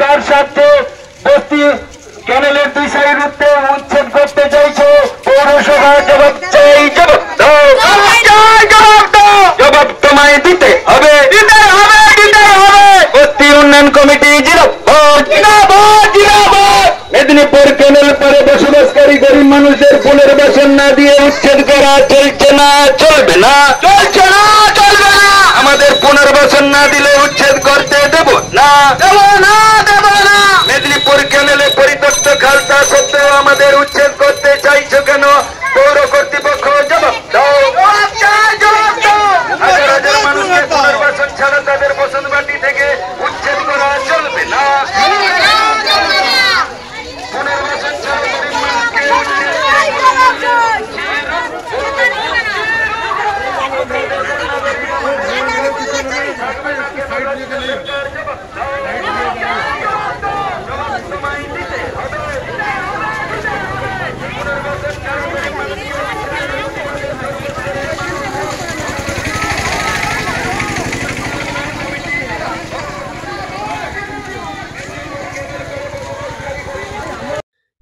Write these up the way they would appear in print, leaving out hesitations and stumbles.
কার স্বার্থে বস্তি ক্যানেলের 2 সাইড উচ্ছেদ করতে চাইছো? পৌরসভা জবাব চাই, জবাব দাও, জবাব তোমায় দিতে হবে, বস্তি উন্নয়ন কমিটি মেদিনীপুর ক্যানেল পরে বসবাসকারী গরিব মানুষের পুনর্বাসন না দিয়ে উচ্ছেদ করা চলছে না, চলবে না, চলছে না, চলবে না। আমাদের পুনর্বাসন না দিলে উচ্ছেদ করতে দেব না, দেব না, দেব না। মেদিনীপুর ক্যানেলে পরিত্যক্ত খালতা সত্ত্বেও আমাদের উচ্ছেদ করতে চাইছো কেন? পৌর কর্তৃপক্ষ জবাব দাও, জবাব দাও। হাজার হাজার মানুষকে পুনর্বাসন ছাড়া তাদের বসত বাটি থেকে উচ্ছেদ করা চলবে না। পুনর্বাসন ছাড়া গরিব মানুষকে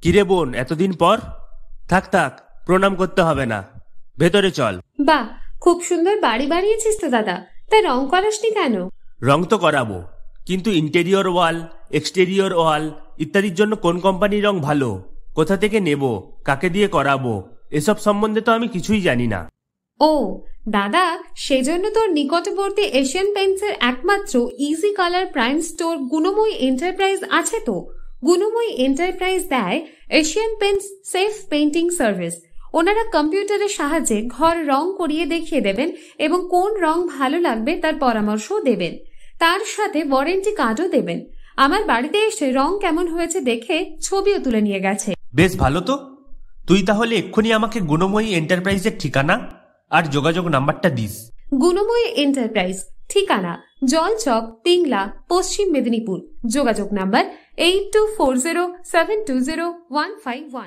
কিরে বোন, এতদিন পর? থাক থাক, প্রণাম করতে হবে না, ভেতরে চল। বাহ, খুব সুন্দর বাড়ি বানিয়েছিস তো দাদা, তাই রং করাসনি কেন? রং তো করাবো, কিন্তু ইন্টেরিয়র ওয়াল, এক্সটেরিয়র ওয়াল ইত্যাদির জন্য কোন কোম্পানির রং ভালো, কোথা থেকে নেব, কাকে দিয়ে করাবো, এসব সম্বন্ধে তো আমি কিছুই জানি না। ও দাদা, সেজন্য তোর নিকটবর্তী এশিয়ান পেইন্টসের একমাত্র easy colour prime store Gunamoyee enterprise আছে তো। গুণময়ী এন্টারপ্রাইজ দেয় Asian Paints safe painting service. ওনারা কম্পিউটারের সাহায্যে ঘর রং করিয়ে দেখিয়ে দেবেন এবং কোন রং ভালো লাগবে তার পরামর্শও দেবেন। তার সাথে ওয়ারেন্টি কার্ডও দেবেন। আমার বাড়িতে এসে রং কেমন হয়েছে দেখে ছবিও তুলে নিয়ে গেছে। বেশ ভালো তো। তুই তাহলে এক্ষুনি আমাকে গুণময়ী এন্টারপ্রাইজের ঠিকানা আর যোগাযোগ নাম্বারটা দিস। গুণময়ী এন্টারপ্রাইজ, ঠিকানা জলচক, পিংলা, পশ্চিম মেদিনীপুর। যোগাযোগ নাম্বার 8240720151।